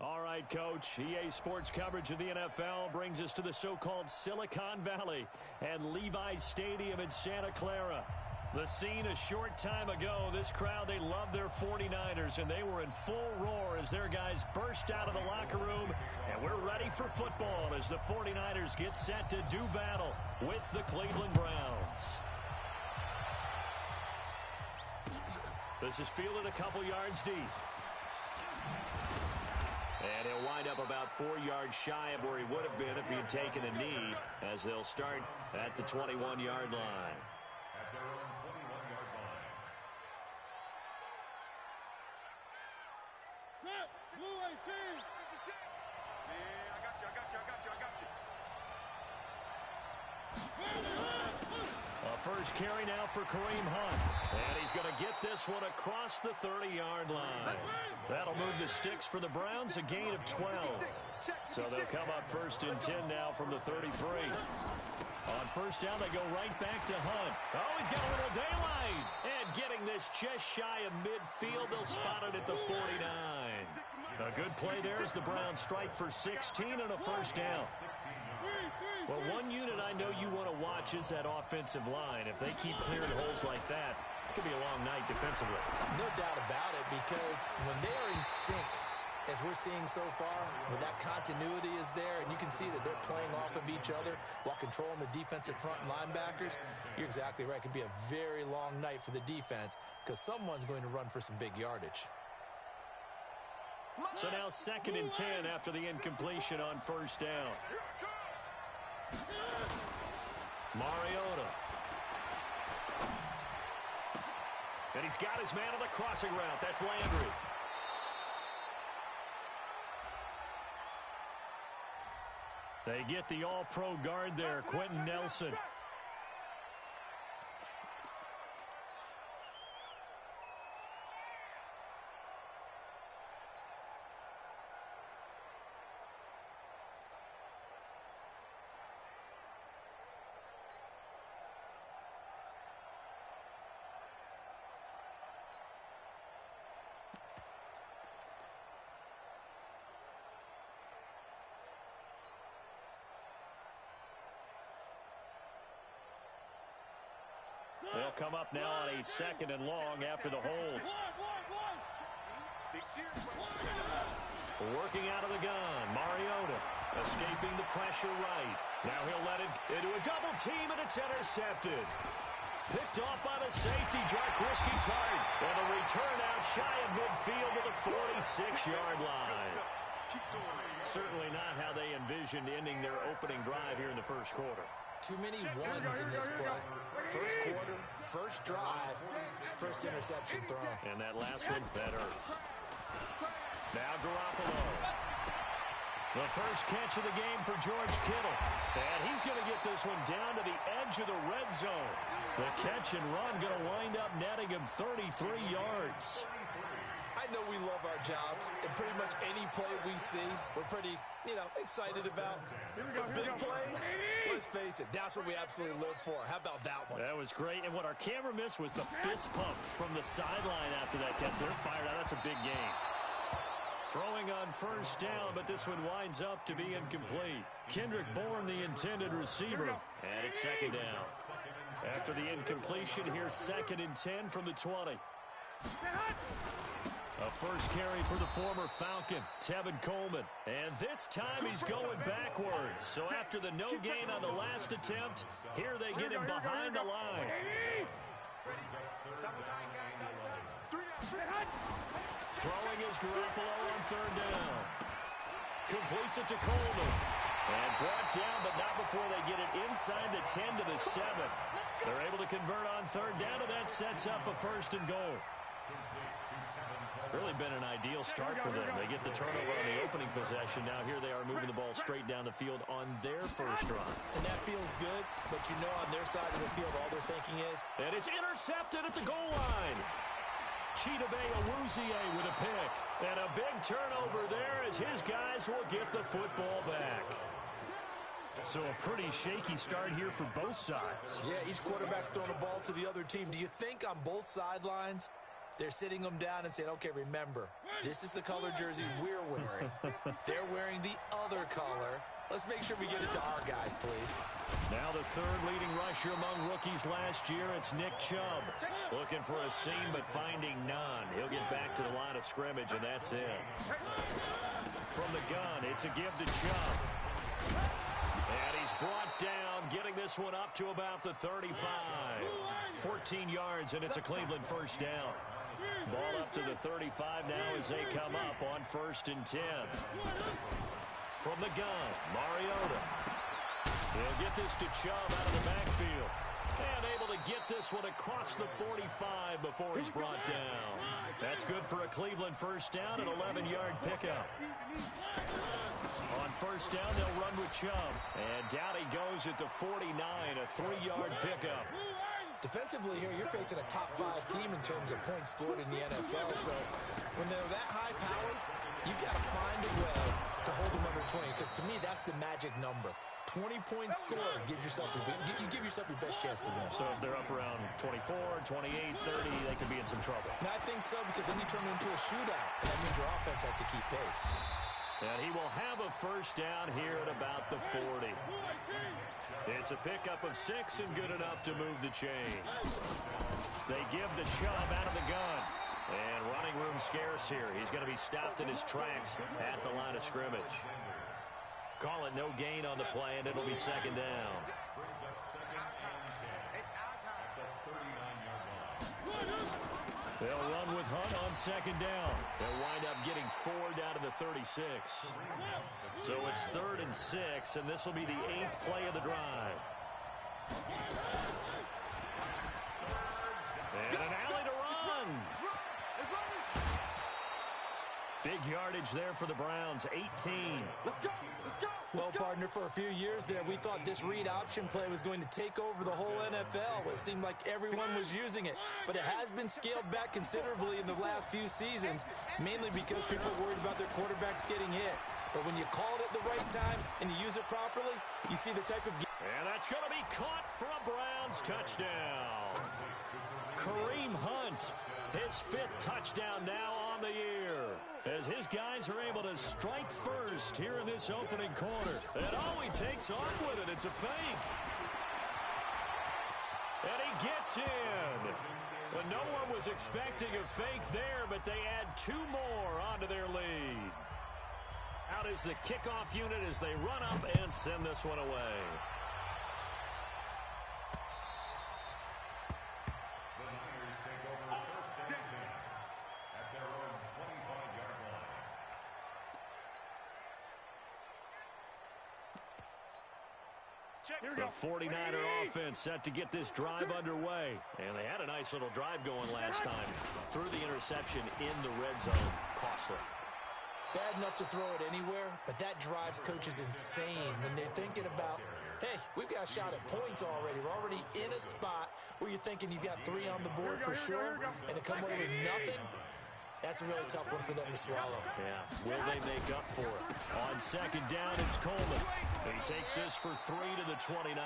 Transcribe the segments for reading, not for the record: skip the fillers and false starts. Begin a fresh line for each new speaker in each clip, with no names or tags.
All right, Coach. EA Sports coverage of the NFL brings us to the so-called Silicon Valley and Levi's Stadium in Santa Clara. The scene a short time ago, this crowd, they love their 49ers, and they were in full roar as their guys burst out of the locker room, and we're ready for football as the 49ers get set to do battle with the Cleveland Browns. This is fielded a couple yards deep. And he'll wind up about 4 yards shy of where he would have been if he had taken a knee, as they'll start at the 21-yard line.
At their own 21-yard line.
Set, blue 18. 56.
Yeah, I got you.
A first carry now for Kareem Hunt. And he's going to get this one across the 30-yard line. That'll move the sticks for the Browns, a gain of 12. So they'll come up first and 10 now from the 33. On first down, they go right back to Hunt. Oh, he's got a little daylight. And getting this just shy of midfield, they'll spot it at the 49. A good play there as the Browns strike for 16 and a first down. Well, one unit I know you want to watch is that offensive line. If they keep clearing holes like that, it could be a long night defensively.
No doubt about it, because when they are in sync, as we're seeing so far, when that continuity is there, and you can see that they're playing off of each other while controlling the defensive front linebackers, you're exactly right. It could be a very long night for the defense because someone's going to run for some big yardage.
So now 2nd and 10 after the incompletion on first down. Mariota. And he's got his man on the crossing route. That's Landry. They get the all-pro guard there, Quentin Nelson. They'll come up now on a 2nd and long after the hold. Working out of the gun, Mariota escaping the pressure right. Now he'll let it into a double team, and it's intercepted. Picked off by the safety, Jarquiski Tart. And a return out shy of midfield to the 46-yard line. Certainly not how they envisioned ending their opening drive here in the first quarter.
Too many ones in this play. First quarter, first drive, first interception throw.
And that last one, that hurts. Now Garoppolo. The first catch of the game for George Kittle. And he's going to get this one down to the edge of the red zone. The catch and run going to wind up netting him 33 yards.
I know we love our jobs, and pretty much any play we see, we're pretty, excited about. The big plays, let's face it, that's what we absolutely live for. How about that one?
That was great, and what our camera missed was the fist pump from the sideline after that catch. They're fired out. That's a big game. Throwing on first down, but this one winds up to be incomplete. Kendrick Bourne, the intended receiver, and it's 2nd down. After the incompletion, here's 2nd and 10 from the 20. A first carry for the former Falcon, Tevin Coleman. And this time he's going backwards. So after the no gain on the last attempt, here they get him behind the line. Throwing is Garoppolo on 3rd down. Completes it to Coleman. And brought down, but not before they get it inside the 10 to the 7. They're able to convert on 3rd down, and that sets up a 1st and goal. Really been an ideal start for them. They get the turnover on the opening possession. Now here they are moving the ball straight down the field on their first drive.
And that feels good, but on their side of the field, all they're thinking is...
And it's intercepted at the goal line. Chidobe Awuzie with a pick. And a big turnover there as his guys will get the football back. So a pretty shaky start here for both sides.
Yeah, each quarterback's throwing the ball to the other team. Do you think on both sidelines They're sitting them down and saying, okay, remember, this is the color jersey we're wearing. They're wearing the other color. Let's make sure we get it to our guys, please.
Now the third leading rusher among rookies last year, it's Nick Chubb. Looking for a seam, but finding none. He'll get back to the line of scrimmage, and that's it. From the gun, it's a give to Chubb. And he's brought down, getting this one up to about the 35. 14 yards, and it's a Cleveland first down. Ball up to the 35 now as they come up on 1st and 10. From the gun, Mariota. He'll get this to Chubb out of the backfield. And able to get this one across the 45 before he's brought down. That's good for a Cleveland first down, an 11-yard pickup. On first down, they'll run with Chubb. And down he goes at the 49, a 3-yard pickup.
Defensively here, you're facing a top 5 team in terms of points scored in the NFL. So when they're that high powered, you've got to find a way to hold them under 20. Because to me, that's the magic number. 20-point score gives yourself you give yourself your best chance to win.
So if they're up around 24, 28, 30, they could be in some trouble.
And I think so, because then you turn it into a shootout, and that means your offense has to keep pace.
And he will have a first down here at about the 40. It's a pickup of 6 and good enough to move the chains. They give the Chubb out of the gun. And running room scarce here. He's going to be stopped in his tracks at the line of scrimmage. Call it no gain on the play, and it'll be second down. They'll run with Hunt on second down. They'll wind up getting 4 down to the 36. So it's 3rd and 6, and this will be the 8th play of the drive. And an alley to run. Big yardage there for the Browns, 18.
Well, partner, for a few years there, we thought this read option play was going to take over the whole NFL. It seemed like everyone was using it, but it has been scaled back considerably in the last few seasons, mainly because people are worried about their quarterbacks getting hit. But when you call it at the right time and you use it properly, you see the type of...
And that's going to be caught for a Browns touchdown. Kareem Hunt, his 5th touchdown now on the year, as his guys are able to strike first here in this opening quarter. And all he takes off with it, it's a fake. And he gets in. Well, no one was expecting a fake there, but they add 2 more onto their lead. Out is the kickoff unit as they run up and send this one away. The 49er offense set to get this drive underway. And they had a nice little drive going last time. Threw the interception in the red zone. Costly.
Bad enough to throw it anywhere, but that drives coaches insane when they're thinking about, hey, we've got a shot at points already. We're already in a spot where you're thinking you've got 3 on the board for sure, and to come away with nothing, that's a really tough one for them to swallow.
Yeah, will they make up for it? On second down, it's Coleman. He takes this for 3 to the 29.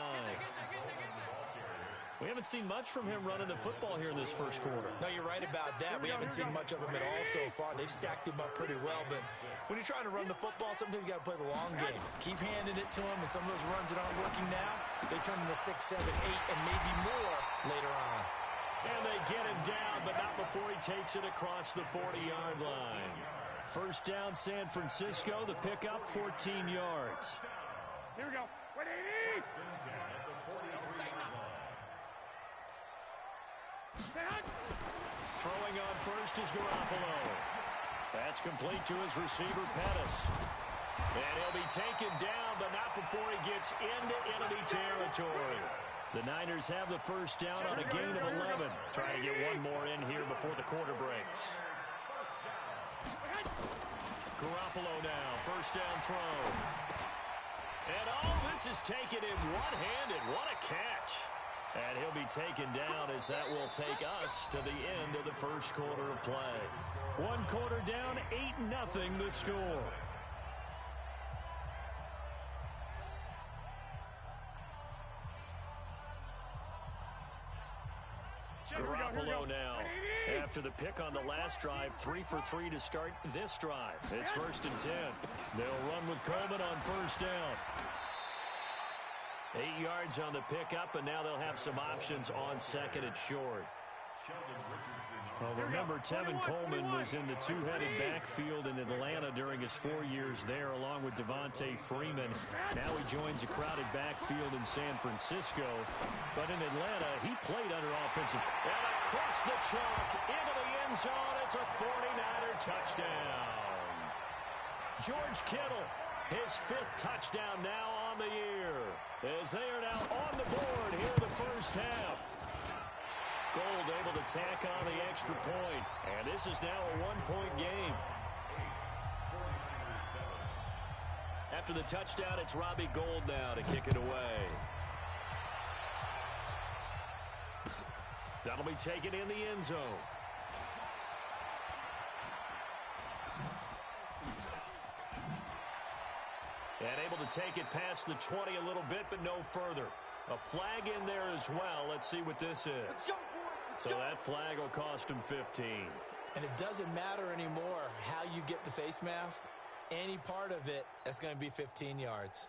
We haven't seen much from him running the football here in this first quarter.
No, you're right about that. We haven't seen much of him at all so far. They've stacked him up pretty well, but when you're trying to run the football, sometimes you got to play the long game. Keep handing it to him, and some of those runs that aren't working now, they turn into 6, 7, 8, and maybe more later on.
And they get him down, but not before he takes it across the 40-yard line. First down, San Francisco. The pickup, 14 yards.
Here we go.
Throwing on first is Garoppolo. That's complete to his receiver, Pettis. And he'll be taken down, but not before he gets into enemy territory. The Niners have the first down on a gain of 11. Trying to get one more in here before the quarter breaks. Garoppolo now, first down throw. And this is taken in one-handed. What a catch. And he'll be taken down as that will take us to the end of the first quarter of play. One quarter down, 8-0 the score. Garoppolo now. After the pick on the last drive, 3 for 3 to start this drive. It's 1st and 10. They'll run with Coleman on 1st down. 8 yards on the pickup, and now they'll have some options on 2nd and short. Well, remember, Tevin Coleman was in the two-headed backfield in Atlanta during his 4 years there, along with Devontae Freeman. Now he joins a crowded backfield in San Francisco. But in Atlanta, he played under offensive. And across the chalk, into the end zone, it's a 49er touchdown. George Kittle, his 5th touchdown now on the year, as they are now on the board here in the first half. Gold able to tack on the extra point, and this is now a 1-point game. After the touchdown, it's Robbie Gould now to kick it away. That'll be taken in the end zone. And able to take it past the 20 a little bit, but no further. A flag in there as well. Let's see what this is. So that flag will cost him 15.
And it doesn't matter anymore how you get the face mask. Any part of it, that's going to be 15 yards.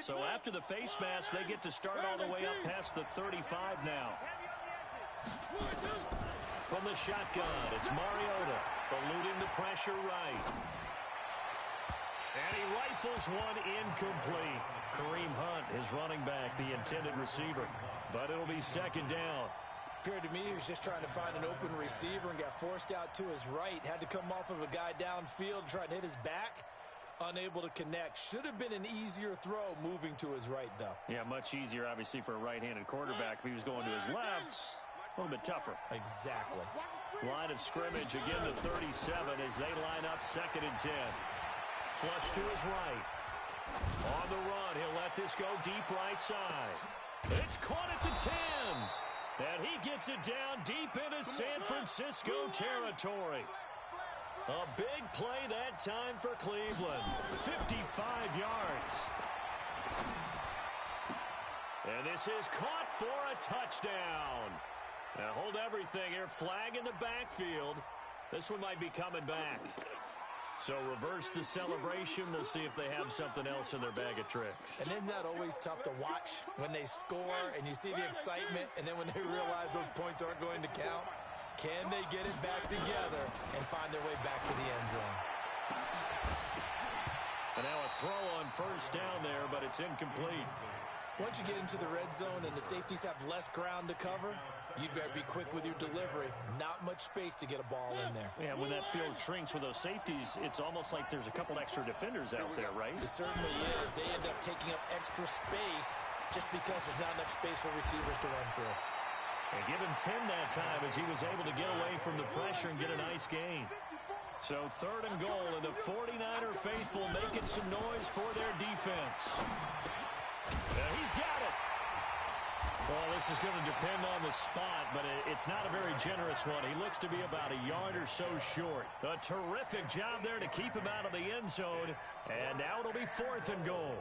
So after the face mask, they get to start all the way up past the 35 now. From the shotgun, it's Mariota, eluding the pressure right. And he rifles one incomplete. Kareem Hunt, his running back, the intended receiver. But it'll be 2nd down.
Appeared to me he was just trying to find an open receiver and got forced out to his right. Had to come off of a guy downfield, trying to hit his back. Unable to connect. Should have been an easier throw moving to his right, though.
Yeah, much easier, obviously, for a right-handed quarterback. If he was going to his left, a little bit tougher.
Exactly.
Line of scrimmage, again to 37 as they line up 2nd and 10. Flush to his right. On the run, he'll let this go deep right side. It's caught at the 10. And he gets it down deep into San Francisco territory. A big play that time for Cleveland. 55 yards. And this is caught for a touchdown. Now hold everything here. Flag in the backfield. This one might be coming back. So reverse the celebration. We'll see if they have something else in their bag of tricks.
And isn't that always tough to watch when they score and you see the excitement, and then when they realize those points aren't going to count? Can they get it back together and find their way back to the end zone?
And now a throw on 1st down there, but it's incomplete.
Once you get into the red zone and the safeties have less ground to cover, you'd better be quick with your delivery. Not much space to get a ball in there.
Yeah, when that field shrinks with those safeties, it's almost like there's a couple extra defenders out there, right?
It certainly is. They end up taking up extra space just because there's not enough space for receivers to run through.
And give him 10 that time as he was able to get away from the pressure and get a nice gain. So 3rd and goal, and the 49er faithful making some noise for their defense. He's got it. Well, this is going to depend on the spot, but it's not a very generous one. He looks to be about a yard or so short. A terrific job there to keep him out of the end zone. And now it'll be 4th and goal.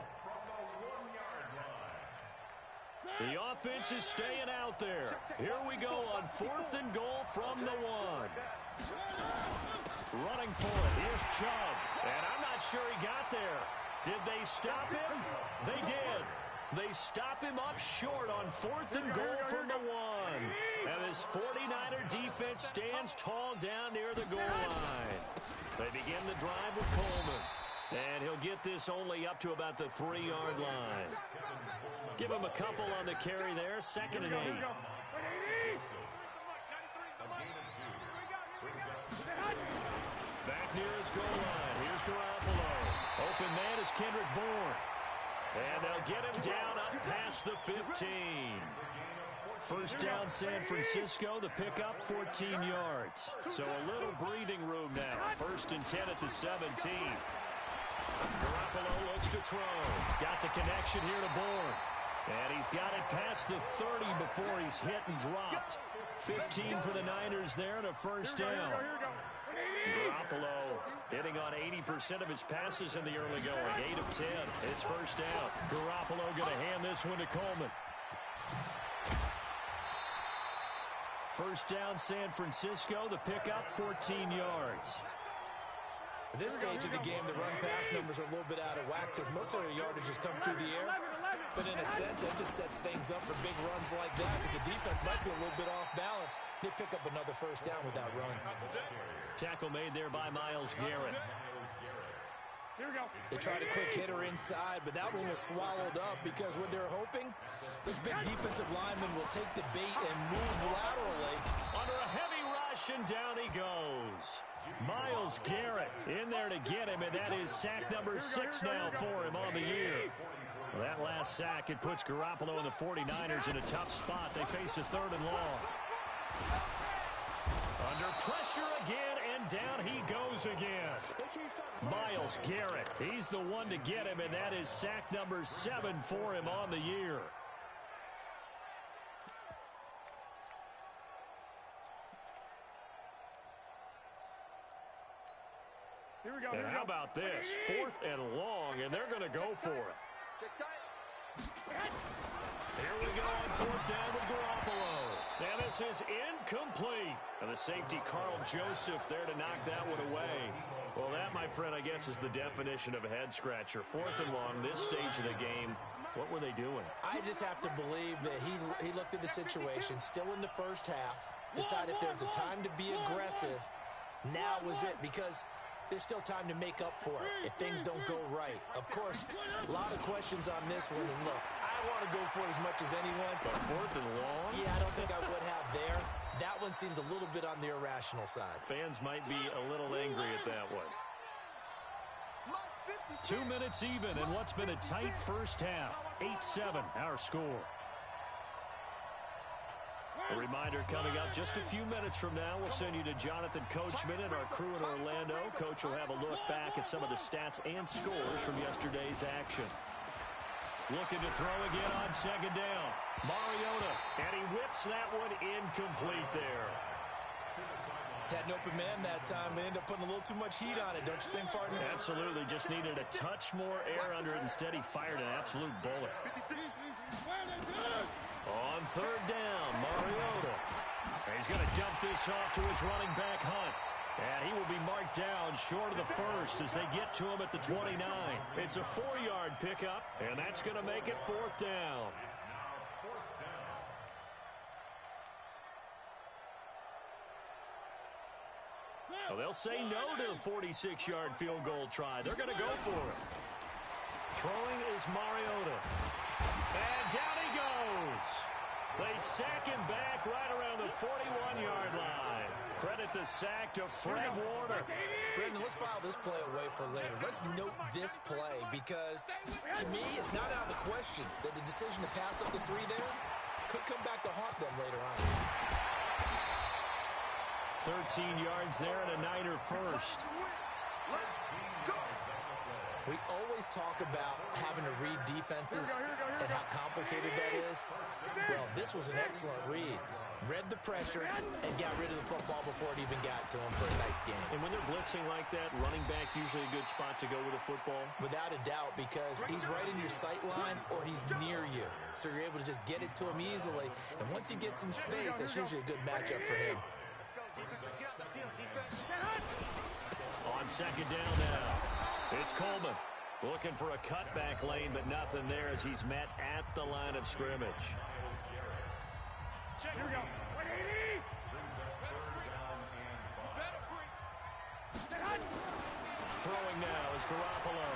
The offense is staying out there. Here we go on 4th and goal from the 1. Running for it. Here's Chubb. And I'm not sure he got there. Did they stop him? They did. They stop him up short on 4th and goal from the 1. And this 49er defense stands tall down near the goal line. They begin the drive with Coleman. And he'll get this only up to about the 3-yard line. Give him a couple on the carry there. 2nd and 8. Back near his goal line. Here's Garoppolo. Open man is Kendrick Bourne. And they'll get him down up past the 15. 1st down San Francisco. The pickup 14 yards. So a little breathing room now. 1st and 10 at the 17. Garoppolo looks to throw. Got the connection here to Bourne. And he's got it past the 30 before he's hit and dropped. 15 for the Niners there and a 1st down. Garoppolo hitting on 80% of his passes in the early going. 8 of 10. It's 1st down. Garoppolo going to hand this one to Coleman. First down, San Francisco. The pickup, 14 yards.
At this stage of the game, the run-pass numbers are a little bit out of whack because most of the yardage has come through the air. But in a sense, that just sets things up for big runs like that because the defense might be a little bit off balance. They pick up another first down with that run.
Tackle made there by Myles Garrett.
Here we go.
They tried a quick hitter inside, but that one was swallowed up because what they're hoping, those big defensive linemen will take the bait and move laterally.
Under a heavy rush, and down he goes. Myles Garrett in there to get him, and that is sack number 6 now for him on the year. Well, that last sack, it puts Garoppolo and the 49ers in a tough spot. They face a 3rd and long. Under pressure again, and down he goes again. Myles Garrett, he's the one to get him, and that is sack number 7 for him on the year.
Here we go.
And how about this? 4th and long, and they're going to go for it. Here we go on 4th down with Garoppolo. And this is incomplete. And the safety, Carl Joseph, there to knock that one away. Well, that, my friend, I guess is the definition of a head-scratcher. 4th and long, this stage of the game. What were they doing?
I just have to believe that he looked at the situation, still in the first half, decided there's a time to be aggressive. Now was it, because there's still time to make up for it if things don't go right. Of course, a lot of questions on this one. And look, I want to go for it as much as anyone.
But 4th and long?
Yeah, I don't think I would have there. That one seemed a little bit on the irrational side.
Fans might be a little angry at that one. 2 minutes even in what's been a tight first half. 8-7, our score. A reminder coming up just a few minutes from now. We'll send you to Jonathan Coachman and our crew in Orlando. Coach will have a look back at some of the stats and scores from yesterday's action. Looking to throw again on 2nd down. Mariota, and he whips that one incomplete there.
Had an open man that time, but ended up putting a little too much heat on it, don't you think, partner?
Absolutely, just needed a touch more air under it. Instead, he fired an absolute bullet. On 3rd down, Mariota. He's going to dump this off to his running back, Hunt. And he will be marked down short of the first as they get to him at the 29. It's a 4-yard pickup, and that's going to make it 4th down. Well, they'll say no to the 46-yard field goal try. They're going to go for it. Throwing is Mariota. And down he goes. They sack him back right around the 41-yard line. Credit the sack to Fred Warner.
Brendan, let's file this play away for later. Let's note this play because, to me, it's not out of the question that the decision to pass up the 3 there could come back to haunt them later on.
13 yards there and a Niner first.
We always talk about having to read defenses and how complicated that is. Well, this was an excellent read. Read the pressure and got rid of the football before it even got to him for a nice game.
And when they're blitzing like that, running back usually a good spot to go with a football?
Without a doubt, because he's right in your sight line or he's near you. So you're able to just get it to him easily. And once he gets in space, that's usually a good matchup for him.
On 2nd down now, it's Coleman. Looking for a cutback lane, but nothing there as he's met at the line of scrimmage.
Here we go. 180.
Throwing now is Garoppolo.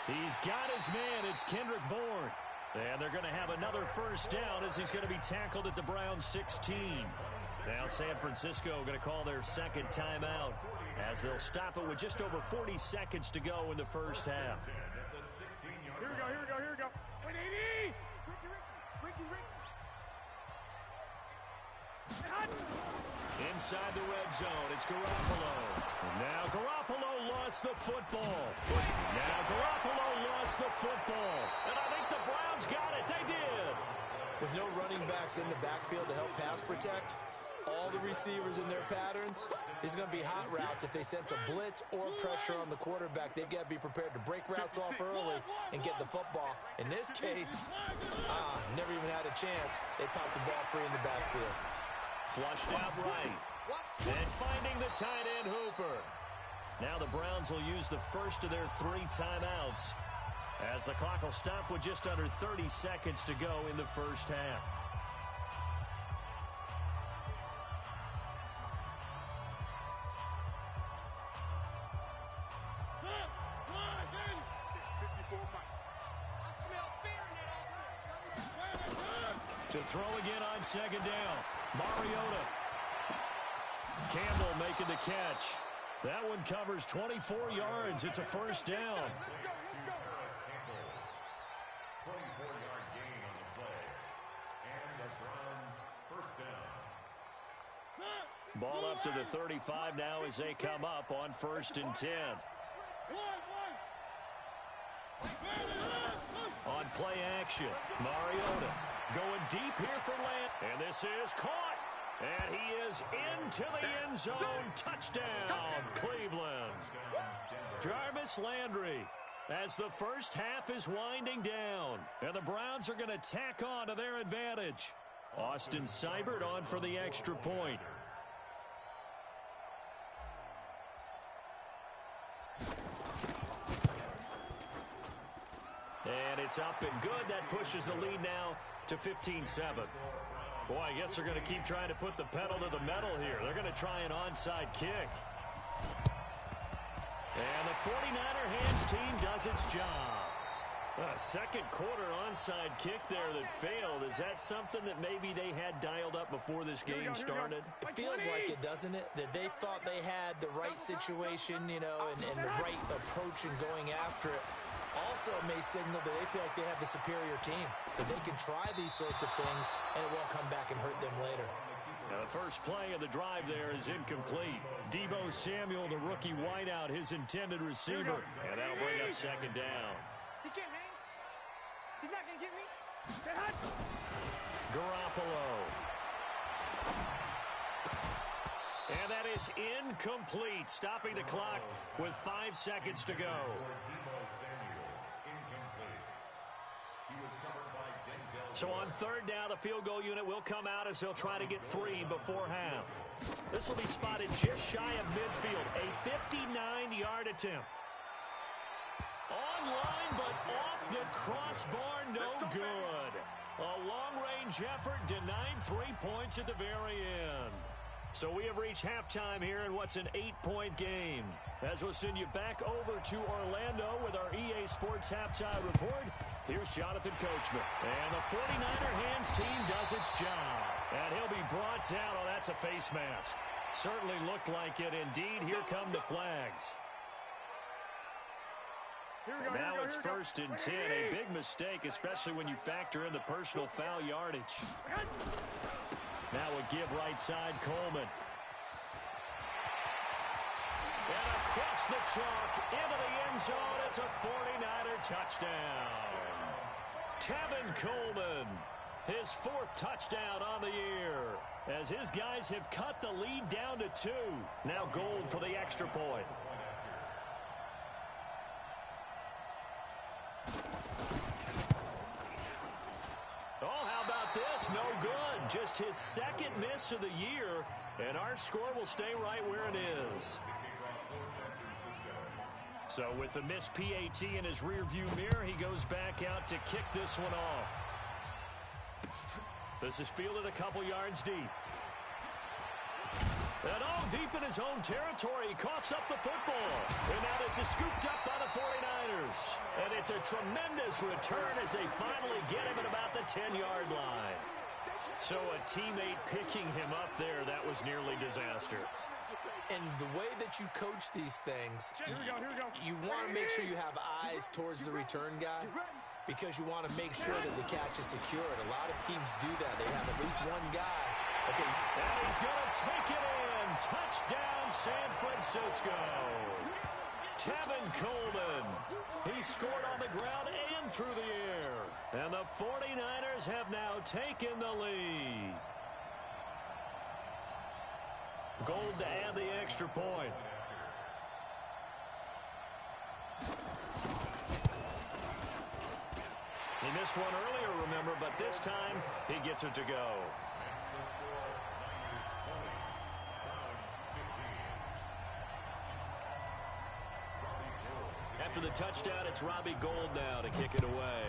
He's got his man. It's Kendrick Bourne. And they're going to have another first down as he's going to be tackled at the Browns 16. Now San Francisco going to call their 2nd timeout as they'll stop it with just over 40 seconds to go in the first half.
Here we go, here we go, here we go. 180!
Inside the red zone, it's Garoppolo. Now Garoppolo lost the football. Now Garoppolo lost the football. And I think the Browns got it. They did.
With no running backs in the backfield to help pass protect, all the receivers in their patterns. These are going to be hot routes. If they sense a blitz or pressure on the quarterback, they've got to be prepared to break routes off early and get the football. In this case, never even had a chance. They popped the ball free in the backfield.
Flushed out right. And finding the tight end Hooper. Now the Browns will use the first of their 3 timeouts, as the clock will stop with just under 30 seconds to go in the first half. To throw again on second down. Mariota. Campbell making the catch. That one covers 24 yards. It's a first down.
24-yard gain on the play. And the Browns first down.
Ball up to the 35 now as they come up on 1st and 10. On play action, Mariota going deep here for Land. And this is caught. And he is into the end zone. Touchdown, Cleveland. Jarvis Landry, as the first half is winding down. And the Browns are going to tack on to their advantage. Austin Seibert on for the extra point. And it's up and good. That pushes the lead now to 15-7. Boy, I guess they're going to keep trying to put the pedal to the metal here. They're going to try an onside kick. And the 49er hands team does its job. A second quarter onside kick there that failed. Is that something that maybe they had dialed up before this game started?
It feels like it, doesn't it? That they thought they had the right situation, you know, and the right approach in going after it. Also may signal that they feel like they have the superior team, that they can try these sorts of things and it won't come back and hurt them later.
Now the first play of the drive there is incomplete. Deebo Samuel, the rookie wideout, his intended receiver. And that'll bring up second down.
He can't hang. He's not going to get me.
Garoppolo. And that is incomplete, stopping the clock with 5 seconds to go. So on third down, the field goal unit will come out as they'll try to get 3 before half. This will be spotted just shy of midfield. A 59-yard attempt. Online, but off the crossbar, no good. A long-range effort denied 3 points at the very end. So we have reached halftime here in what's an 8-point game. As we'll send you back over to Orlando with our EA Sports Halftime Report, here's Jonathan Coachman. And the 49er hands team does its job. And he'll be brought down. Oh, that's a face mask. Certainly looked like it. Indeed, here come the flags. Now it's 1st and 10. A big mistake, especially when you factor in the personal foul yardage. Now a give right side, Coleman. And across the chalk, into the end zone, it's a 49er touchdown. Tevin Coleman, his 4th touchdown on the year, as his guys have cut the lead down to 2. Now Gold for the extra point. Oh, how about this? No good. Just his 2nd miss of the year, and our score will stay right where it is. So with the missed PAT in his rearview mirror, he goes back out to kick this one off. This is fielded a couple yards deep. And all deep in his own territory, he coughs up the football. And now this is scooped up by the 49ers. And it's a tremendous return as they finally get him at about the 10-yard line. So a teammate picking him up there, that was nearly disaster.
And the way that you coach these things, you want to make sure you have eyes towards the return guy because you want to make sure that the catch is secured. A lot of teams do that. They have at least one guy. Okay.
And he's going to take it in. Touchdown, San Francisco. Tevin Coleman. He scored on the ground and through the air. And the 49ers have now taken the lead. Gold to add the extra point. He missed one earlier, remember, but this time he gets it to go. After the touchdown, it's Robbie Gould now to kick it away.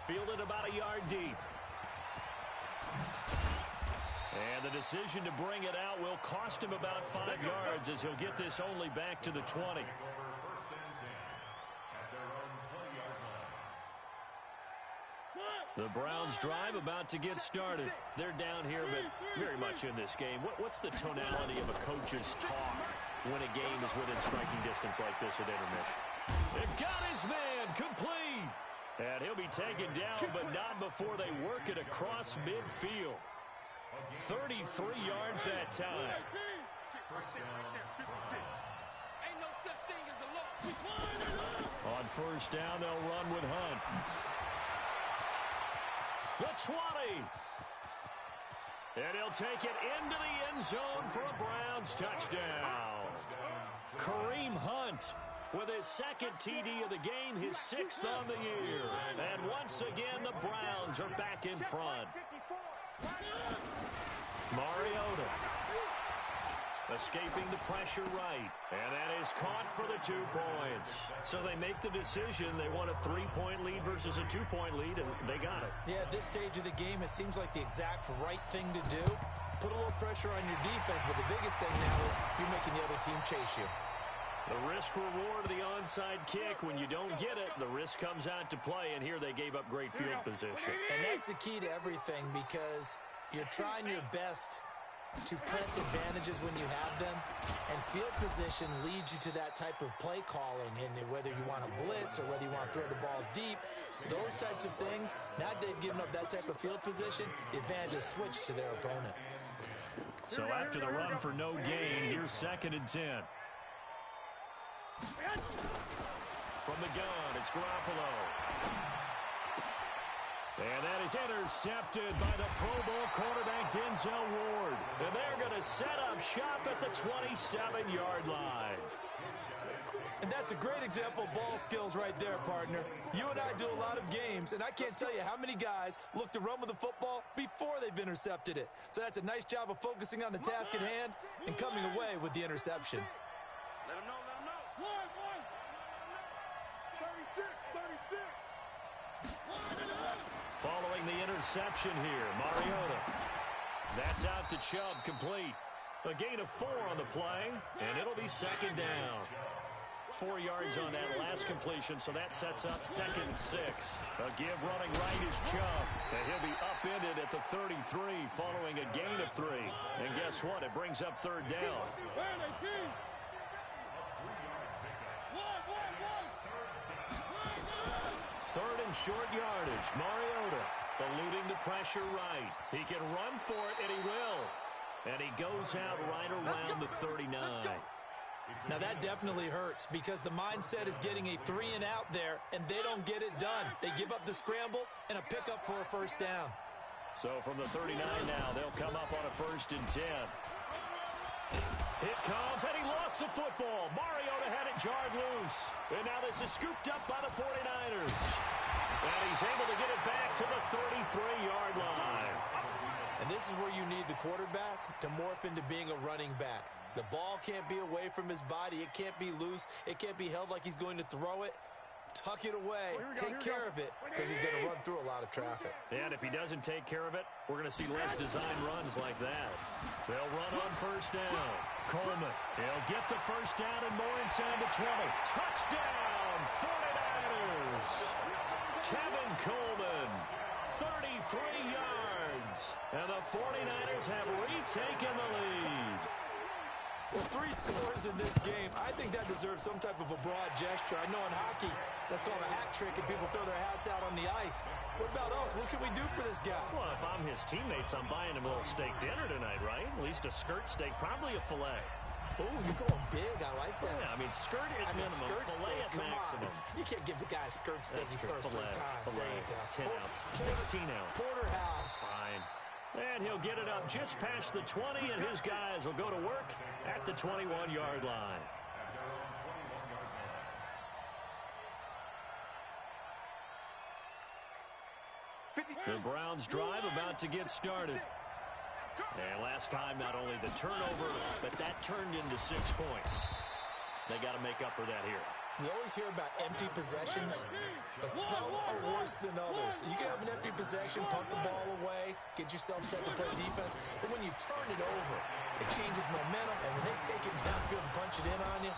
Fielded about a yard deep. And the decision to bring it out will cost him about 5 yards as he'll get this only back to the 20. The Browns drive about to get started. They're down here, but very much in this game. What's the tonality of a coach's talk when a game is within striking distance like this at intermission? It got his man complete. And he'll be taken down, but not before they work it across midfield. 33 yards that time. On first down, they'll run with Hunt. The 20. And he'll take it into the end zone for a Browns touchdown. Kareem Hunt with his second TD of the game, his 6th on the year. And once again, the Browns are back in front. Mariota escaping the pressure right. And that is caught for the 2 points. So they make the decision. They want a 3-point lead versus a 2-point lead, and they got it.
Yeah, at this stage of the game, it seems like the exact right thing to do. Put a little pressure on your defense, but the biggest thing now is you're making the other team chase you.
The risk-reward of the onside kick. When you don't get it, the risk comes out to play, and here they gave up great field position.
And that's the key to everything, because you're trying your best to press advantages when you have them, and field position leads you to that type of play calling, and whether you want to blitz or whether you want to throw the ball deep, those types of things. Now they've given up that type of field position, the advantage is switched to their opponent.
So after the run for no gain, here's 2nd and 10. From the gun, it's Garoppolo. And that is intercepted by the Pro Bowl quarterback, Denzel Ward. And they're going to set up shop at the 27-yard line.
And that's a great example of ball skills right there, partner. You and I do a lot of games, and I can't tell you how many guys look to run with the football before they've intercepted it. So that's a nice job of focusing on the task at hand and coming away with the interception.
Let him know, let him know. 36.
Following the interception here, Mariota. That's out to Chubb, complete. A gain of 4 on the play, and it'll be 2nd down. 4 yards on that last completion, so that sets up 2nd and 6. A give running right is Chubb, and he'll be upended at the 33 following a gain of 3. And guess what? It brings up 3rd down. 3rd and short yardage. Mariota eluding the pressure right. He can run for it, and he will. And he goes out right around the 39.
Now that definitely hurts because the mindset is getting a 3 and out there, and they don't get it done. They give up the scramble and a pickup for a 1st down.
So from the 39 now, they'll come up on a 1st and 10. It comes, and he lost the football. Mariota had it jarred loose. And now this is scooped up by the 49ers. And he's able to get it back to the 33-yard line.
And this is where you need the quarterback to morph into being a running back. The ball can't be away from his body. It can't be loose. It can't be held like he's going to throw it. Tuck it away. Take care of it because he's going to run through a lot of traffic.
And if he doesn't take care of it, we're going to see less design runs like that. They'll run on 1st down. Coleman, he'll get the 1st down and more inside the 20. Touchdown, 49ers. Kevin Coleman, 33 yards. And the 49ers have retaken the lead.
Well, 3 scores in this game. I think that deserves some type of a broad gesture. I know in hockey, that's called a hat trick, and people throw their hats out on the ice. What about us? What can we do for this guy?
Well, if I'm his teammates, I'm buying him a little steak dinner tonight, right? At least a skirt steak, probably a filet.
Oh, you're going big. I like that.
Yeah, I mean, skirt at minimum,
skirt
filet
steak,
at
come
maximum.
on. You can't give the guy a skirt steak.
That's
He
true.
scores 3 times.
Filet, 10 ounce, 16 ounce.
Porterhouse.
Fine. And he'll get it up just past the 20, and his guys will go to work at the 21-yard line. The Browns drive about to get started. And last time, not only the turnover, but that turned into 6 points. They got to make up for that here.
We always hear about empty possessions, but some are worse than others. You can have an empty possession, punt the ball away, get yourself set to play defense, but when you turn it over, it changes momentum, and when they take it downfield and punch it in on you,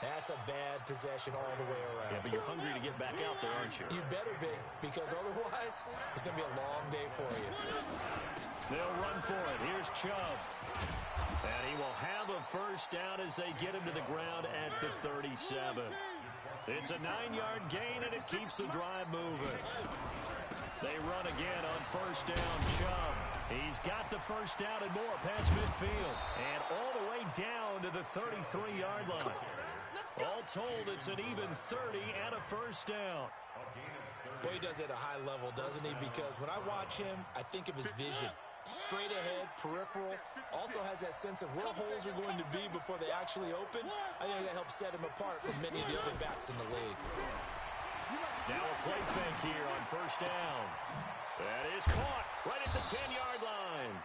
that's a bad possession all the way around.
Yeah, but you're hungry to get back out there, aren't you?
You better be, because otherwise, it's going to be a long day for you.
They'll run for it. Here's Chubb. And he will have a first down as they get him to the ground at the 37. It's a 9-yard gain, and it keeps the drive moving. They run again on first down. Chubb. He's got the first down and more past midfield. And all the way down to the 33-yard line. All told, it's an even 30 and a first down.
Boy, he does it at a high level, doesn't he? Because when I watch him, I think of his vision. Straight ahead, peripheral, also has that sense of where holes are going to be before they actually open. I think that helps set him apart from many of the other backs in the league.
Now a play fake here on first down. That is caught right at the 10-yard line.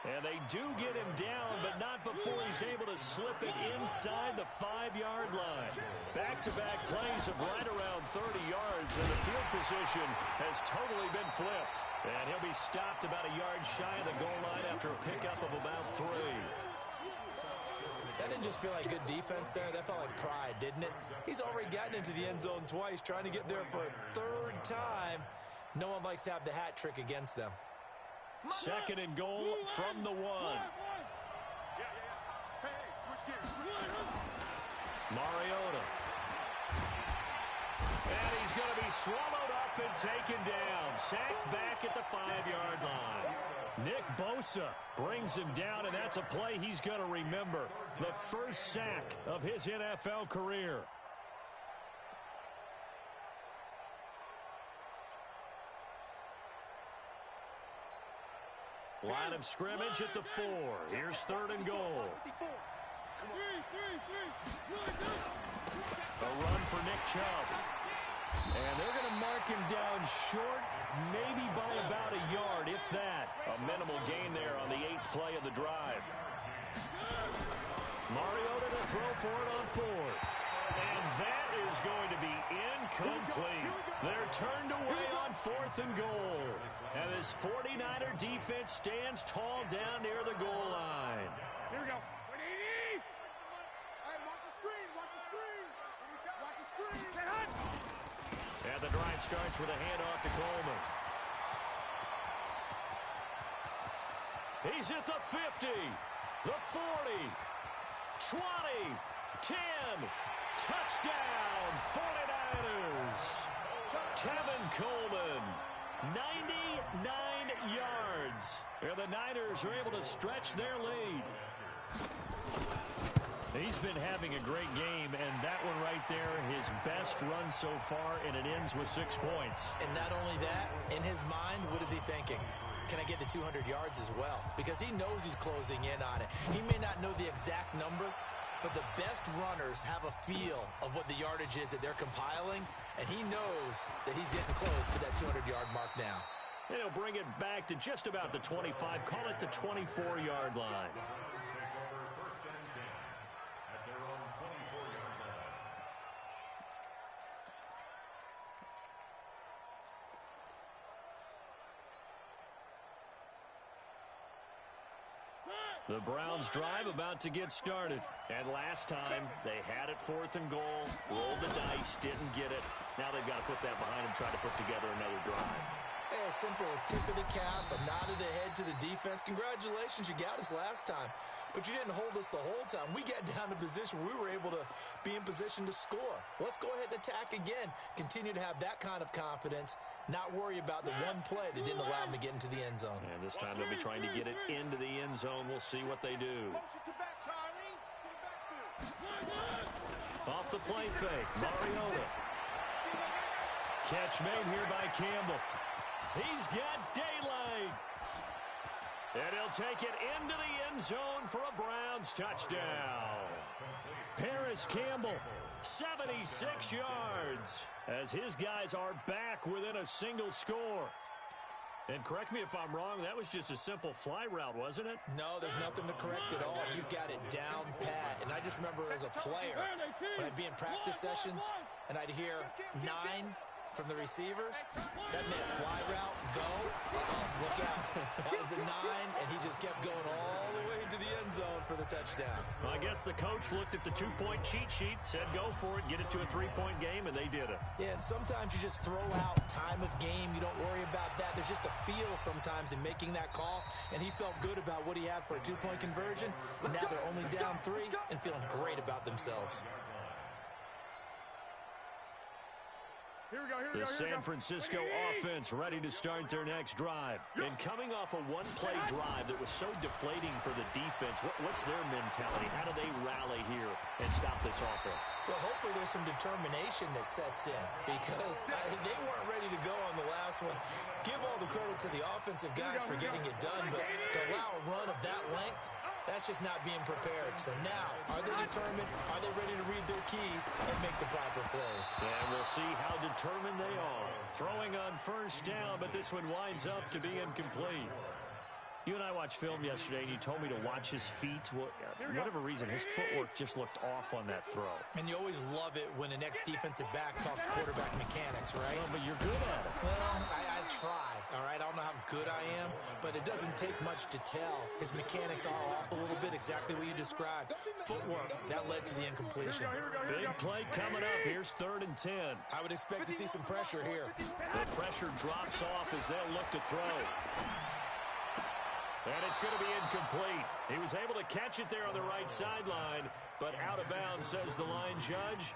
And they do get him down, but not before he's able to slip it inside the 5-yard line. Back-to-back plays of right around 30 yards, and the field position has totally been flipped. And he'll be stopped about a yard shy of the goal line after a pickup of about 3.
That didn't just feel like good defense there. That felt like pride, didn't it? He's already gotten into the end zone twice, trying to get there for a 3rd time. No one likes to have the hat trick against them.
2nd and goal from the 1. Mariota. And he's going to be swallowed up and taken down. Sacked back at the 5-yard line. Nick Bosa brings him down, and that's a play he's going to remember. The first sack of his NFL career. Line of scrimmage at the 4. Here's 3rd and goal. A run for Nick Chubb. And they're going to mark him down short, maybe by about a yard, if that. A minimal gain there on the 8th play of the drive. Mariota to throw for it on 4th. And that is going to be incomplete. They're turned away on 4th and goal. And this 49er defense stands tall down near the goal line.
Here we go. 180.
Hey, watch the screen. Watch the screen. Watch the screen.
And the drive starts with a handoff to Coleman. He's at the 50, the 40, 20, 10. Touchdown, 49ers. Tevin Coleman, 99 yards. And the Niners are able to stretch their lead. He's been having a great game, and that one right there, his best run so far, and it ends with 6 points.
And not only that, in his mind, what is he thinking? Can I get to 200 yards as well? Because he knows he's closing in on it. He may not know the exact number, but the best runners have a feel of what the yardage is that they're compiling, and he knows that he's getting close to that 200-yard mark now.
And he'll bring it back to just about the 25, call it the 24-yard line. The Browns drive about to get started. And last time, they had it 4th and goal, rolled the dice, didn't get it. Now they've got to put that behind them, try to put together another drive.
A simple tip of the cap, a nod of the head to the defense. Congratulations, you got us last time. But you didn't hold us the whole time. We got down to a position where we were able to be in position to score. Let's go ahead and attack again. Continue to have that kind of confidence, not worry about the one play that didn't allow them to get into the end zone.
And this time they'll be trying to get it into the end zone. We'll see what they do. Off the play fake, Mariota. Catch made here by Campbell. He's got daylight. And he'll take it into the end zone for a Browns touchdown. Paris Campbell, 76 yards, as his guys are back within a single score. And correct me if I'm wrong, that was just a simple fly route, wasn't it?
No, there's nothing to correct at all. You've got it down pat. And I just remember as a player, when I'd be in practice sessions, and I'd hear 9 from the receivers, that meant fly route, go, look out. That was the 9, and he just kept going all the way to the end zone for the touchdown.
Well, I guess the coach looked at the 2-point cheat sheet, said go for it, get it to a 3-point game, and they did it.
Yeah, and sometimes you just throw out time of game. You don't worry about that. There's just a feel sometimes in making that call, and he felt good about what he had for a 2-point conversion. And now they're only down 3 and feeling great about themselves.
The San Francisco offense ready to start their next drive. And coming off a one-play drive that was so deflating for the defense, what's their mentality? How do they rally here and stop this offense?
Well, hopefully there's some determination that sets in, because they weren't ready to go on the last one. Give all the credit to the offensive guys for getting it done, but to allow a run of that length, that's just not being prepared. So now, are they determined? Are they ready to read their keys and make the proper plays?
And we'll see how determined they are. Throwing on first down, but this one winds up to be incomplete. You and I watched film yesterday, and you told me to watch his feet. Well, for whatever reason, his footwork just looked off on that throw.
And you always love it when an ex-defensive back talks quarterback mechanics, right?
Well, but you're good at it.
Well, I try, all right? I don't know how good I am, but it doesn't take much to tell. His mechanics are off a little bit, exactly what you described. Footwork, that led to the incompletion.
Big play coming up. Here's 3rd and 10.
I would expect to see some pressure here.
The pressure drops off as they'll look to throw. And it's going to be incomplete. He was able to catch it there on the right sideline, but out of bounds, says the line judge.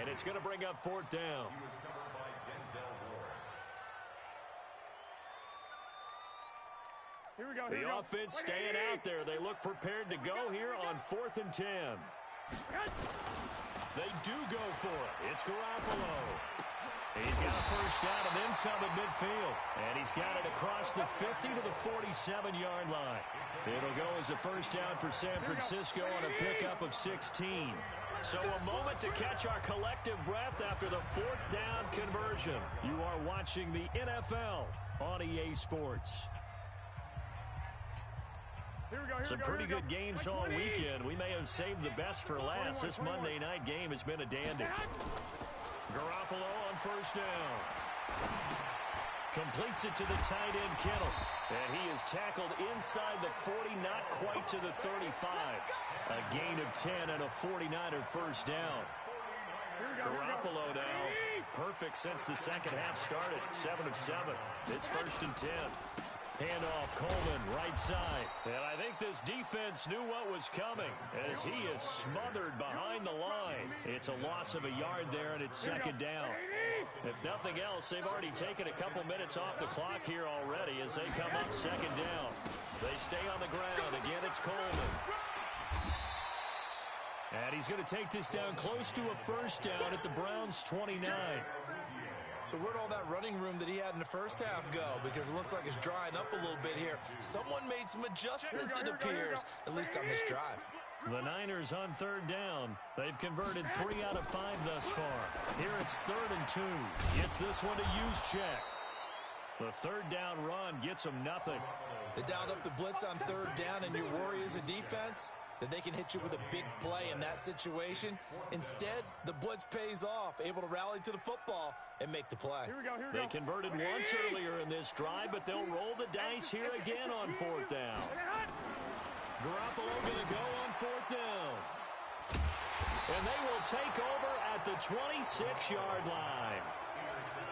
And it's going to bring up 4th down. The offense staying out there. They look prepared to go here on 4th and 10. They do go for it. It's Garoppolo. He's got a first down and then some at midfield. And he's got it across the 50 to the 47-yard line. It'll go as a first down for San Francisco on a pickup of 16. So a moment to catch our collective breath after the 4th down conversion. You are watching the NFL on EA Sports. Some pretty good games all weekend. We may have saved the best for last. This Monday night game has been a dandy. Garoppolo on first down. Completes it to the tight end, Kittle. And he is tackled inside the 40, not quite to the 35. A gain of 10 and a 49er first down. Garoppolo now perfect since the second half started. 7 of 7. It's 1st and 10. Handoff, Coleman, right side. And I think this defense knew what was coming as he is smothered behind the line. It's a loss of a yard there, and it's 2nd down. If nothing else, they've already taken a couple minutes off the clock here already as they come up 2nd down. They stay on the ground. Again, it's Coleman. And he's going to take this down close to a first down at the Browns' 29.
So where'd all that running room that he had in the first half go? Because it looks like it's drying up a little bit here. Someone made some adjustments, it appears, at least on this drive.
The Niners on 3rd down. They've converted 3 out of 5 thus far. Here it's 3rd and 2. Gets this one to Juszczyk. The 3rd down run gets them nothing.
They dialed up the blitz on 3rd down, and your worry as a defense that they can hit you with a big play in that situation. Instead, the blitz pays off, able to rally to the football and make the play.
They converted once earlier in this drive, but they'll roll the dice here again on 4th down. Garoppolo going to go on 4th down. And they will take over at the 26-yard line.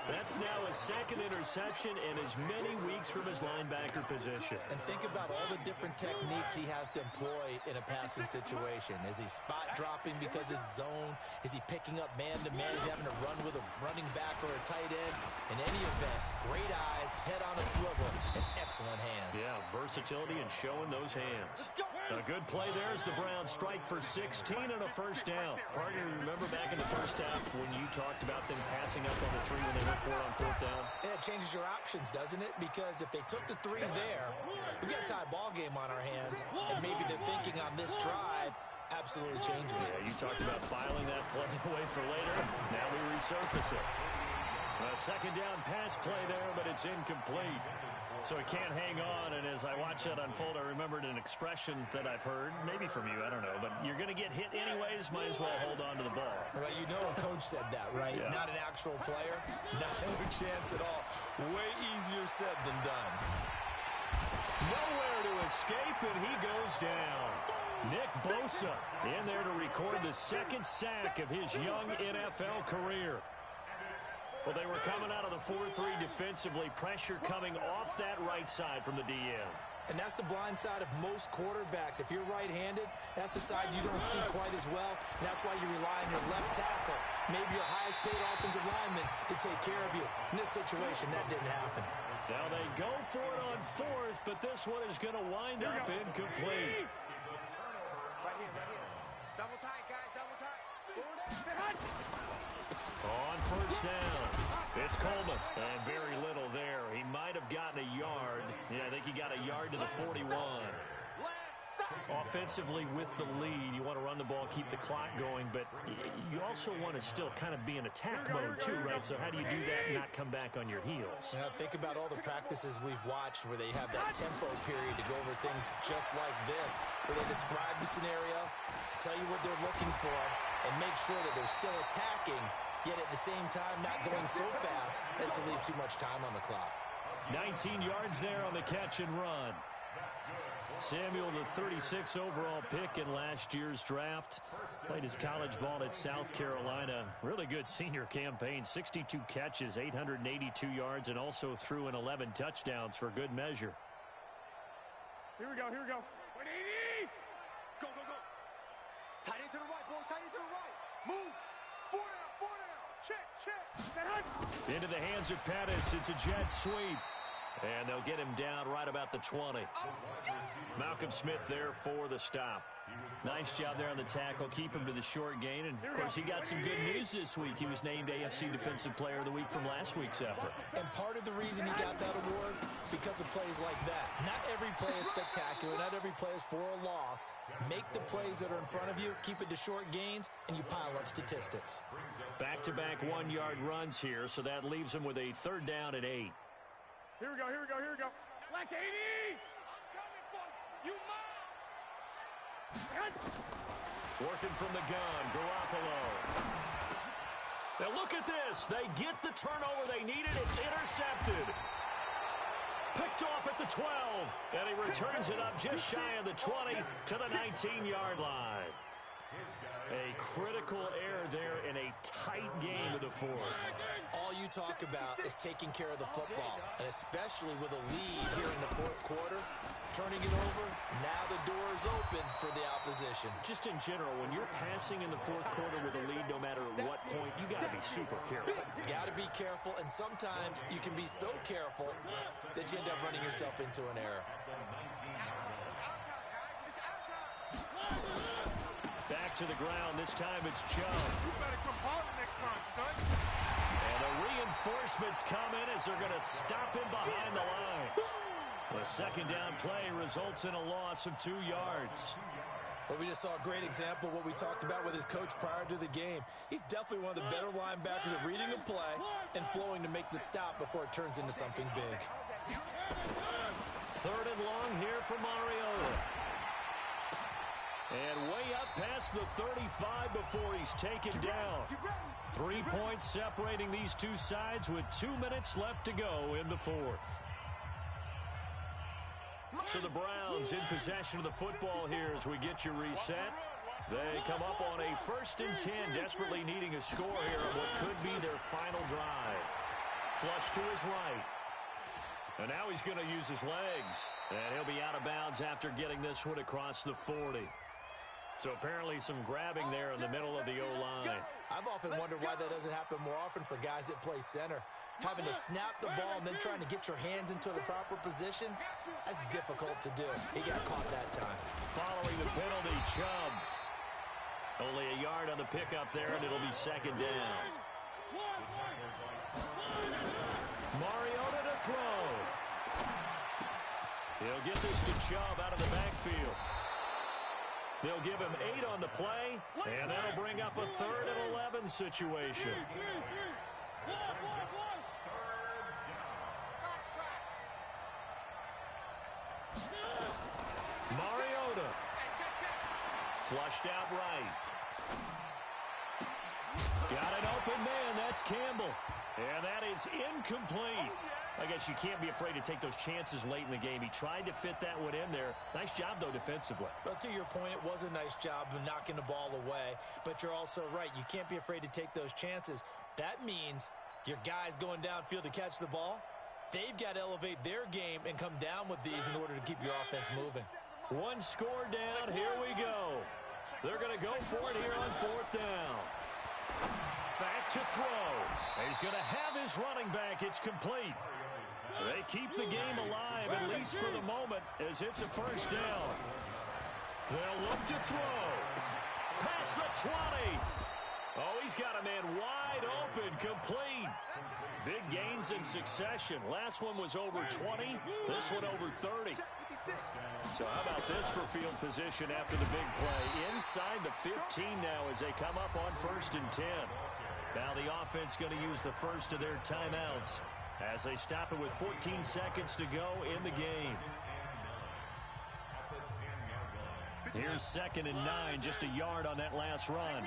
That's now his 2nd interception in as many weeks from his linebacker position.
And think about all the different techniques he has to employ in a passing situation. Is he spot dropping because it's zone? Is he picking up man-to-man? Is he having to run with a running back or a tight end? In any event, great eyes, head on a swivel, and excellent hands.
Yeah, versatility and showing those hands. A good play there as the Browns strike for 16 and a first down. Partner, remember back in the first half when you talked about them passing up on the 3 when they went for it on 4th down?
Yeah, it changes your options, doesn't it? Because if they took the 3 there, we've got a tie ball game on our hands, and maybe they're thinking on this drive absolutely changes.
Yeah, you talked about filing that play away for later. Now we resurface it. A second down pass play there, but it's incomplete. So it can't hang on, and as I watch that unfold, I remembered an expression that I've heard, maybe from you, I don't know, but you're going to get hit anyways, might as well hold on to the ball.
Right, you know a coach said that, right?
Yeah.
Not an actual player. Not a chance at all. Way easier said than done.
Nowhere to escape, and he goes down. Nick Bosa in there to record the second sack of his young NFL career. Well, they were coming out of the 4-3 defensively. Pressure coming off that right side from the DN.
And that's the blind side of most quarterbacks. If you're right-handed, that's the side you don't see quite as well. And that's why you rely on your left tackle, maybe your highest-paid offensive lineman, to take care of you. In this situation, that didn't happen.
Now they go for it on 4th, but this one is going to wind up incomplete.
Double tight, guys, double tight.
On first down, it's Coleman, and very little there. He might have gotten a yard. Yeah, I think he got a yard to the 41. Offensively with the lead, you want to run the ball, keep the clock going, but you also want to still kind of be in attack mode too, right? So how do you do that and not come back on your heels?
Yeah, think about all the practices we've watched where they have that tempo period to go over things just like this, where they describe the scenario, tell you what they're looking for, and make sure that they're still attacking, yet at the same time not going so fast as to leave too much time on the clock.
19 yards there on the catch and run. Samuel, the 36 overall pick in last year's draft, played his college ball at South Carolina. Really good senior campaign, 62 catches, 882 yards, and also threw in 11 touchdowns for good measure.
Here we go, here we go. 180!
Go, go, go. Tight end to the right, boy, tight end to the right. Move. 4 down. Check, check.
Into the hands of Pettis. It's a jet sweep. And they'll get him down right about the 20. Malcolm Smith there for the stop. Nice job there on the tackle. Keep him to the short gain. And, of course, he got some good news this week. He was named AFC Defensive Player of the Week from last week's effort.
And part of the reason he got that award, because of plays like that. Not every play is spectacular. Not every play is for a loss. Make the plays that are in front of you, keep it to short gains, and you pile up statistics.
Back-to-back one-yard runs here, so that leaves him with a 3rd down and 8.
Here we go, here we go, here we go. Black 80!
I'm coming for you, man.
Working from the gun, Garoppolo. Now look at this. They get the turnover they needed. It's intercepted. Picked off at the 12. And he returns it up just shy of the 20 to the 19-yard line. A critical error there in a tight game of the 4th.
All you talk about is taking care of the football, and especially with a lead here in the 4th quarter, turning it over, now the door is open for the opposition.
Just in general, when you're passing in the 4th quarter with a lead, no matter what point, you got to be super careful.
Got to be careful, and sometimes you can be so careful that you end up running yourself into an error.
Back to the ground. This time it's Chubb.
You better come harder next time, son.
And the reinforcements come in as they're going to stop him behind the line. The 2nd down play results in a loss of 2 yards.
Well, we just saw a great example of what we talked about with his coach prior to the game. He's definitely one of the better linebackers at reading a play and flowing to make the stop before it turns into something big.
3rd and long here for Mariota. And way up past the 35 before he's taken down. 3 points separating these two sides with 2 minutes left to go in the 4th. So the Browns in possession of the football here as we get you reset. They come up on a 1st and 10, desperately needing a score here on what could be their final drive. Flush to his right. And now he's going to use his legs. And he'll be out of bounds after getting this one across the 40. So apparently some grabbing there in the middle of the O-line.
I've often often wondered why that doesn't happen more often for guys that play center. Having to snap the ball and then trying to get your hands into the proper position, that's difficult to do. He got caught that time.
Following the penalty, Chubb. Only a yard on the pickup there, and it'll be second down. Mariota to throw. He'll get this to Chubb out of the backfield. They'll give him 8 on the play, and that'll bring up a 3rd and 11 situation. Mariota. Flushed out right. Got an open man. That's Campbell. And that is incomplete. I guess you can't be afraid to take those chances late in the game. He tried to fit that one in there. Nice job, though, defensively.
But to your point, it was a nice job of knocking the ball away. But you're also right. You can't be afraid to take those chances. That means your guys going downfield to catch the ball, they've got to elevate their game and come down with these in order to keep your offense moving.
One score down. Here we go. They're going to go for it here on 4th down. Back to throw. He's going to have his running back. It's complete. They keep the game alive, at least for the moment, as it's a first down. They'll look to throw. Past the 20. Oh, he's got a man wide open, complete. Big gains in succession. Last one was over 20. This one over 30. So how about this for field position after the big play? Inside the 15 now as they come up on 1st and 10. Now the offense going to use the first of their timeouts as they stop it with 14 seconds to go in the game. Here's 2nd and 9, just a yard on that last run.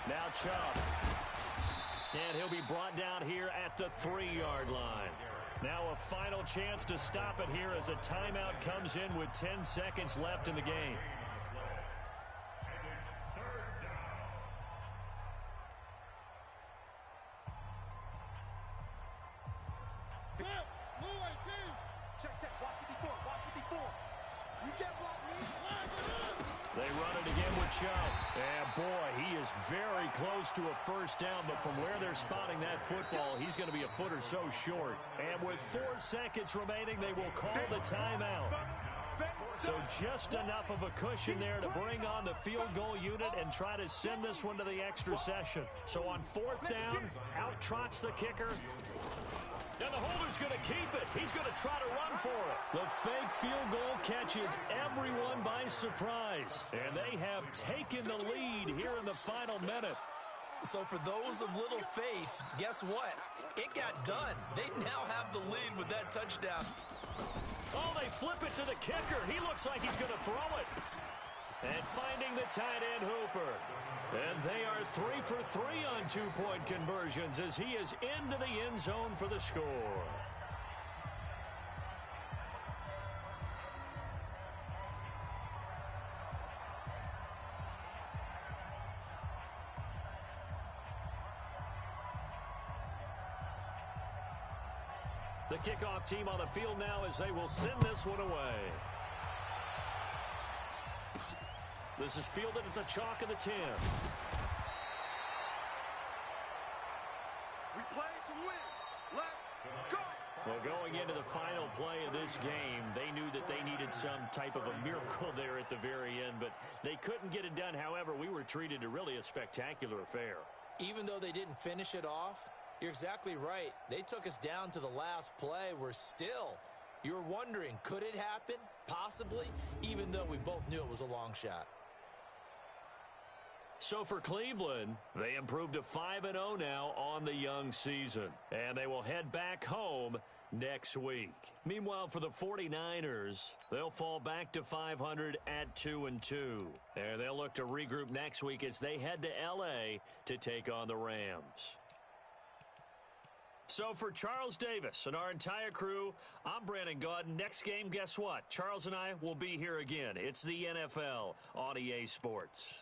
Now Chubb. And he'll be brought down here at the 3-yard line. Now a final chance to stop it here as a timeout comes in with 10 seconds left in the game. They run it again with Chubb. And boy, he is very close to a first down, but from where they're spotting that football, he's going to be a foot or so short. And with 4 seconds remaining, they will call the timeout. So just enough of a cushion there to bring on the field goal unit and try to send this one to the extra session. So on 4th down, out trots the kicker. And the holder's going to keep it. He's going to try to run for it. The fake field goal catches everyone by surprise. And they have taken the lead here in the final minute.
So for those of little faith, guess what? It got done. They now have the lead with that touchdown.
Oh, they flip it to the kicker. He looks like he's going to throw it. And finding the tight end Hooper. And they are 3 for 3 on 2-point conversions as he is into the end zone for the score. The kickoff team on the field now as they will send this one away. This is fielded at the chalk of the 10.
We play to win. Let's go.
Well, going into the final play of this game, they knew that they needed some type of a miracle there at the very end, but they couldn't get it done. However, we were treated to really a spectacular affair.
Even though they didn't finish it off, you're exactly right. They took us down to the last play. We're still, you're wondering, could it happen? Possibly, even though we both knew it was a long shot.
So for Cleveland, they improved to 5-0 now on the young season. And they will head back home next week. Meanwhile, for the 49ers, they'll fall back to 500 at 2-2. And they'll look to regroup next week as they head to L.A. to take on the Rams. So for Charles Davis and our entire crew, I'm Brandon Gaudin. Next game, guess what? Charles and I will be here again. It's the NFL on EA Sports.